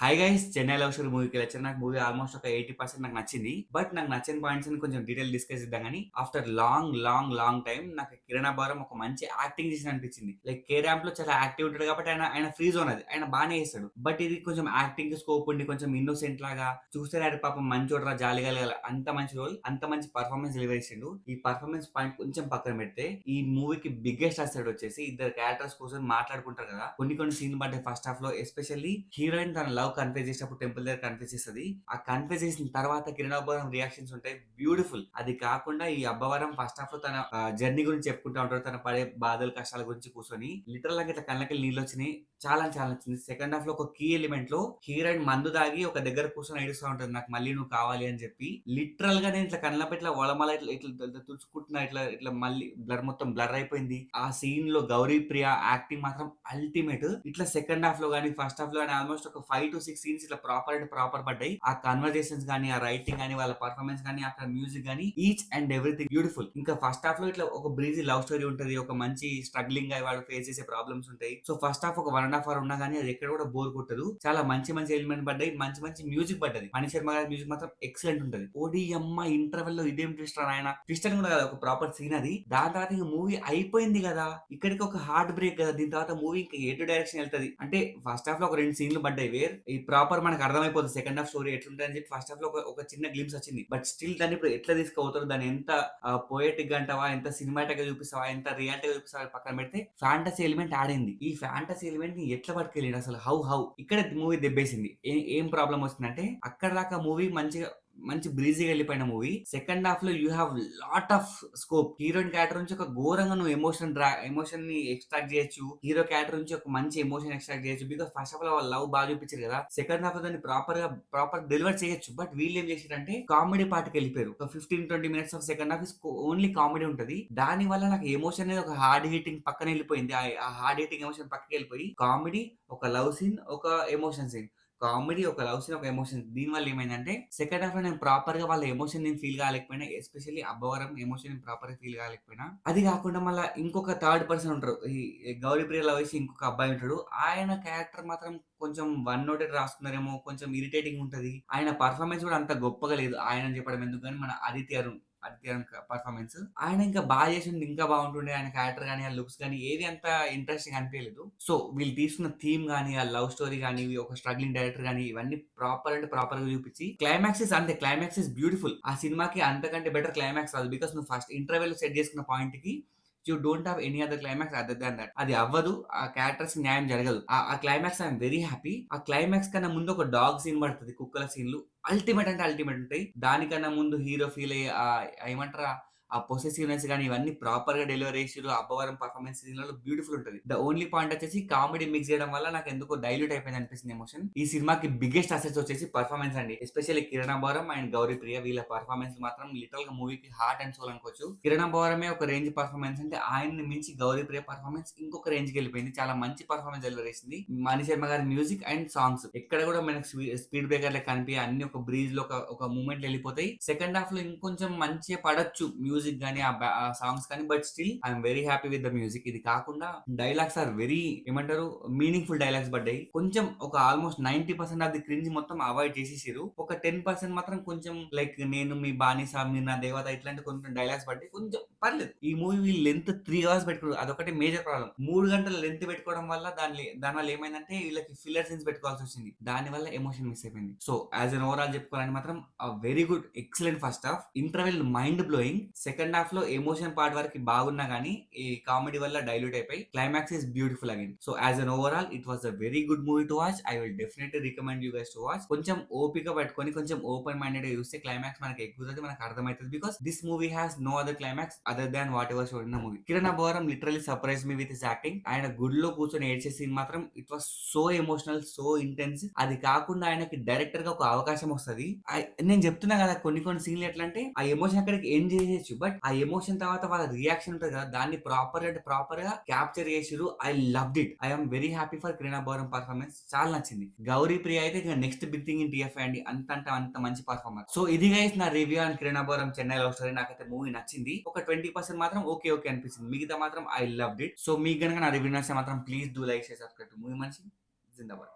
Hi guys, 'Chennai love story' మూవీకెళ్ళొచ్చాను. నాకు movie almost ఒక 80% నాకు నచ్చింది. బట్ నాకు నచ్చని పాయింట్స్‌ని కొంచెం డీటెయిల్ డిస్కస్ చేద్దాం గానీ, ఆఫ్టర్ లాంగ్ టైమ్ నాకు 'కిరణ్ అబ్బవరం' ఒక మంచి యాక్టింగ్ చేసిననిపించింది. లైక్ 'కే ర్యాంప్‌లో' చాలా యాక్టివ్ ఉంటాడు కాబట్టి ఆయన ఫ్రీ జోన్ అది. ఆయన బానే చేస్తాడు. బట్ ఇది కొంచెం యాక్టింగ్‌కి స్కోప్ ఉండి కొంచెం ఇన్నోసెంట్ లాగా చూస్తేనే అరె పాపం మంచోడురా జాలిగలగాలి అంత మంచి రోల్, అంత మంచి పర్ఫార్మెన్స్ డెలివర్ చేసిండు. ఈ పర్ఫార్మెన్స్ పాయింట్ కొంచెం పక్కన పెడితే, ఈ మూవీకి బిగ్గెస్ట్ అసెట్ వచ్చేసి ఇద్దరు క్యారెక్టర్స్ కూర్చొని మాట్లాడుకుంటారు కదా! కొన్ని సీన్‌లు పడ్డాయి ఫస్ట్ హాఫ్‌లో. ఎస్పెషల్లీ హీరోయిన్ తన లవ్ కన్ఫెస్ చేసినప్పుడు టెంపుల్ దగ్గర కన్ఫెస్ చేస్తది. ఆ కన్ఫెస్ చేసిన తర్వాత కిరణ్ అబ్బవరం రియాక్షన్స్ ఉంటాయి బ్యూటిఫుల్. అది కాకుండా ఈ అబ్బవరం ఫస్ట్ హాఫ్‌లో తన జర్నీ గురించి చెప్పుకుంటా ఉంటాడు. తను పడే బాధలు, కష్టాల గురించి కూర్చొని లిటరల్ నాకు ఇట్లా కళ్ళకెళ్ళి నీళ్ళొచ్చినాయి. చాలా అంటే చాలా నచ్చింది. సెకండ్ హాఫ్‌లో ఒక కీ ఎలిమెంట్‌లో హీరోయిన్ మందు తాగి ఒక దగ్గర కూర్చొని ఏడుస్తా ఉంటది. నాకు మళ్ళీ నువ్వు కావాలి అని చెప్పి. లిటరల్‌గా నేను ఇట్లా కళ్ళపై ఇట్లా వళమళ ఇట్లా ఇట్లా ఇట్లా తుడుచుకుంటున్నా. ఇట్లా ఇట్లా మళ్ళీ మొత్తం బ్లర్ అయిపోయింది. ఆ సీన్‌లో గౌరీ ప్రియ యాక్టింగ్ మాత్రం అల్టిమేట్. ఇట్లా సెకండ్ హాఫ్‌లో గాని, ఫస్ట్ హాఫ్‌లో గాని ఆల్మోస్ట్ ఒక 5-6 సీన్స్ ఇట్లా ప్రాపర్ అంటే ప్రాపర్ పడ్డాయి. ఆ కన్వర్జేషన్స్ గాని, ఆ రైటింగ్ గాని, వాళ్ళ పెర్ఫార్మన్స్ గాని, అక్కడ మ్యూజిక్ గాని ఈచ్ అండ్ ఎవ్రీథింగ్ బ్యూటిఫుల్. ఇంకా ఫస్ట్ హాఫ్‌లో ఇట్లా ఒక బ్రీజీ లవ్ స్టోరీ ఉంటది. ఒక మంచి స్ట్రగ్లింగ్ అయ్యి వాడు ఫేస్ చేసే ప్రాబ్లమ్స్ ఉంటాయి. సో ఫస్ట్ హాఫ్ ఒక 1 ½ అవర్ ఉన్నా గాని అది ఎక్కడ కూడా బోర్ కొట్టదు. చాలా మంచి ఎలిమెంట్ పడ్డాయి. మంచి మ్యూజిక్ పడ్డది. మణి శర్మ గారి మ్యూజిక్ మాత్రం ఎక్సలెంట్ ఉంటది. ఓడియమ్మ ఇంటర్వెల్‌లో ఇదేం ట్విస్ట్ రా నాయన. ట్విస్ట్ అని కూడా కాదు, ఒక ప్రాపర్ సీన్ అది. దాని తర్వాత ఇంక మూవీ అయిపోయింది కదా! ఇక్కడికి ఒక హార్ట్ బ్రేక్ కదా! దీని తర్వాత మూవీ ఇంకా ఎటు డైరెక్షన్ ఎళ్తది. అంటే ఫస్ట్ హాఫ్‌లో ఒక 2 సీన్‌లు పడ్డాయి ఈ ప్రాపర్ మనకు అర్థమైపోతుంది సెకండ్ హాఫ్ స్టోరీ ఎట్లుంటదని చెప్పి ఫస్ట్ హాఫ్‌లో ఒక చిన్న గ్లింప్స్ వచ్చింది. బట్ స్టిల్ దాన్ని ఇప్పుడు ఎట్లా తీసుకుపోతారు, దాన్ని ఎంత పోయెటిక్‌గా అంటావా, ఎంత సినిమాటిక్‌గా చూపిస్తావా, ఎంత రియాలిటీ‌గా చూపిస్తావా పక్కన పెడితే ఫ్యాంటసీ ఎలిమెంట్ యాడ్ అయింది. ఈ ఫ్యాంటసీ ఎలిమెంట్‌ని ఎట్లా పట్టుకెళ్ళిండు అసలు హౌ? ఇక్కడే మూవీ దెబ్బేసింది. ఏం ప్రాబ్లమ్ వచ్చిందంటే అక్కడి దాకా మూవీ మంచి బ్రీజీగా వెళ్ళిపోయిన మూవీ. సెకండ్ హాఫ్ లో you have lot of scope. Heroine character నుంచి ఒక ఘోరంగా నువ్వు ఎమోషన్ ని ఎక్స్ట్రాక్ట్ చేయొచ్చు. హీరో క్యారెక్టర్ నుంచి ఒక మంచి ఎమోషన్ ఎక్స్ట్రాక్ట్ చేయొచ్చు. బికాస్ ఫస్ట్ హాఫ్ లో వాళ్ళ లవ్ బాగా చూపించారు కదా. సెకండ్ హాఫ్ లో దాన్ని ప్రాపర్ డెలివర్ చేయొచ్చు. బట్ వీళ్ళు ఏం చేశారంటే కామెడీ పార్ట్కి వెళ్ళిపోయారు. ఒక 15-20 minutes of second half only comedy ఉంటది. దాని వల్ల నాకు ఎమోషన్ అనేది ఒక హార్డ్ హిట్టింగ్ పక్కన వెళ్ళిపోయింది. ఆ హార్డ్ హిట్టింగ్ ఎమోషన్ పక్కకి వెళ్ళిపోయి కామెడీ, ఒక లవ్ సీన్, ఒక ఎమోషన్ సీన్, కామెడీ, ఒక లవ్ సీన్, ఒక ఎమోషన్. దీనివల్ల ఏమైందంటే సెకండ్ హాఫ్‌లో నేను ప్రాపర్‌గా వాళ్ళ ఎమోషన్ నేను ఫీల్ కాలేకపోయినా. ఎస్పెషల్లీ అబ్బవరం ఎమోషన్ ప్రాపర్‌గా ఫీల్ కాలేకపోయినా. అది కాకుండా మళ్ళా ఇంకొక థర్డ్ పర్సన్ ఉంటారు. ఈ గౌరీ ప్రియ లవ్ చేసి ఇంకొక అబ్బాయి ఉంటాడు. ఆయన క్యారెక్టర్ మాత్రం కొంచెం వన్ నోటెడ్ రాసుకున్నారేమో, కొంచెం ఇరిటేటింగ్ ఉంటది. ఆయన పర్ఫార్మెన్స్ కూడా అంత గొప్పగా లేదు. ఆయనని చెప్పడం ఎందుకు గాని మన ఆదిత్య అరుణ్ పర్ఫార్మెన్స్. ఆయన ఇంకా బాగా చేసింది ఇంకా బాగుంటుండే. ఆయన క్యారెక్టర్ గాని, ఆ లుక్స్ గాని ఏది అంత ఇంట్రెస్టింగ్ అనిపియలేదు. సో వీళ్ళు తీసుకున్న థీమ్ గాని, ఆ లవ్ స్టోరీ గాని, ఒక స్ట్రగ్లింగ్ డైరెక్టర్ గాని ఇవన్నీ ప్రాపర్ అంటే ప్రాపర్‌గా చూపించి క్లైమాక్స్ ఇస్ బ్యూటిఫుల్. ఆ సినిమాకి అంతకంటే బెటర్ క్లైమాక్స్ రాదు. బికాస్ నువ్వు ఫస్ట్ ఇంటర్వెల్ సెట్ చేసుకున్న పాయింట్‌కి you don't have any other climax other than that. అది అవ్వదు. ఆ క్యారెక్టర్స్ న్యాయం జరగదు. ఆ క్లైమాక్స్ ఐయామ్ వెరీ హ్యాపీ. ఆ క్లైమాక్స్ కన్నా ముందు ఒక డాగ్ సీన్ పడతది. కుక్కల సీన్‌లు అల్టిమేట్ అంటే అల్టిమేట్ ఉంటాయి. దానికన్నా ముందు హీరో ఫీల్ అయ్యే ఏమంటారు, ఆ పొసెసివ్‌నెస్ గాని ఇవన్నీ ప్రాపర్‌గా డెలివర్ చేసిర్రు. అబ్బవరం పర్ఫార్మెన్స్ సీన్‌లలో బ్యూటిఫుల్ ఉంటది. ద ఓన్లీ పాయింట్ వచ్చేసి కామెడీ మిక్స్ చేయడం వల్ల నాకెందుకో డైల్యూట్ అయిపోయింది అనిపిస్తుంది ఎమోషన్. ఈ సినిమాకి బిగ్గెస్ట్ అసెట్స్ వచ్చేసి పర్ఫార్మెన్స్ అండి. ఎస్పెషల్లీ కిరణ్ అబ్బవరం అండ్ గౌరీ ప్రియ వీళ్ళ పర్ఫార్మెన్స్ మాత్రం లిటరల్‌గా మూవీకి హార్ట్ అండ్ సోల్ అనుకోవచ్చు. కిరణ్ అబ్బవరమే ఒక రేంజ్ పర్ఫార్మెన్స్ అంటే ఆయన్ని మించి గౌరీ ప్రియ పర్ఫార్మెన్స్ ఇంకొక రేంజ్‌కి వెళ్ళిపోయింది. చాలా మంచి పర్ఫార్మెన్స్ డెలివర్ చేసింది. మణి శర్మ గారి మ్యూజిక్ అండ్ సాంగ్స్ ఎక్కడ కూడా మనకు స్పీడ్ బ్రేకర్ లెక్క కనిపియయి. అన్ని ఒక బ్రీజ్‌లో ఒక మూవ్‌మెంట్‌లో వెళ్ళిపోతాయి. సెకండ్ హాఫ్‌లో ఇంకొంచెం మంచిగా పడొచ్చు మ్యూజిక్ గాని, ఆ సాంగ్స్ కానీ. But still I'm very happy with the music. ఇది కాకుండా డైలాగ్స్ ఆర్ వెరీ ఏమంటారు మీనింగ్‌ఫుల్ డైలాగ్స్ పడ్డాయి. కొంచెం ఒక ఆల్మోస్ట్ 90% ఆఫ్ ది క్రింజ్ మొత్తం అవాయిడ్ చేసేసిర్రు. ఒక 10% మాత్రం కొంచెం లైక్ నేను మీ బానిస, మీరు నా దేవత ఇట్లాంటి కొన్ని డైలాగ్స్ పడ్డాయి. కొంచెం పర్లేదు. ఈ మూవీ లెంత్ 3 అవర్స్ పెట్టుకున్నారు. అదొకటి మేజర్ ప్రాబ్లమ్. 3 గంటల లెంత్ పెట్టుకోవడం వల్ల దానివల్ల ఏమైందంటే వీళ్ళకి ఫిల్లర్ సీన్స్ పెట్టుకోవాల్సొచ్చింది. దానివల్ల ఎమోషన్ మిస్ అయిపోయింది. సో యాస్ ఎన్ ఓవరాల్ చెప్పుకోవాలంటే మాత్రం very good excellent first half. Interval mind blowing. Second half లో ఎమోషన్ పార్ట్ వరకు బాగున్నా గానీ ఈ కామెడీ వల్ల డైల్యూట్ అయిపోయి climax is beautiful again. So as an overall it was a very good movie to watch. I will definitely recommend you guys to watch. కొంచెం ఓపిక పట్టుకొని కొంచెం ఓపెన్ మైండెడ్ గా చూస్తే క్లైమాక్స్ మనకి ఎక్కుతుంది, మనకు అర్థమవుతుంది. Because this movie has no other climax other than whatever showed in the movie. Kiran Abbavaram literally surprise me with his acting. ఆయన గుడిలో కూర్చొని ఏడ్చే సీన్ మాత్రం it was so emotional, so intense. అది కాకుండా ఆయనకి డైరెక్టర్ గా ఒక అవకాశం వస్తది. నేను చెప్తున్నా కదా, కొన్ని సీన్లు ఎట్లా అంటే ఆ ఎమోషన్ అక్కడికి ఎండ్ చేసేయచ్చు. బట్ ఆ ఎమోషన్ తర్వాత వాళ్ళ రియాక్షన్ ఉంటది కదా, దాన్ని ప్రాపర్ గా క్యాప్చర్ చేసిర్రు. I loved it. I'm very happy for Kiran Abbavaram performance. చాలా నచ్చింది. గౌరీ ప్రియ అయితే ఇక next big thing in TFI అండి. అంత మంచి పర్ఫార్మర్. సో ఇది గైస్ నా review on Kiran Abbavaram Chennai love story. నాకైతే మూవీ నచ్చింది. ఒక 20% మాత్రం ఓకే అనిపించింది. మిగతా మాత్రం ఐ లవ్డ్ ఇట్. సో మీకు గనుక నా రివ్యూ నచ్చితే మాత్రం please do like, share, subscribe to movie మనిషి. జిందాబాద్.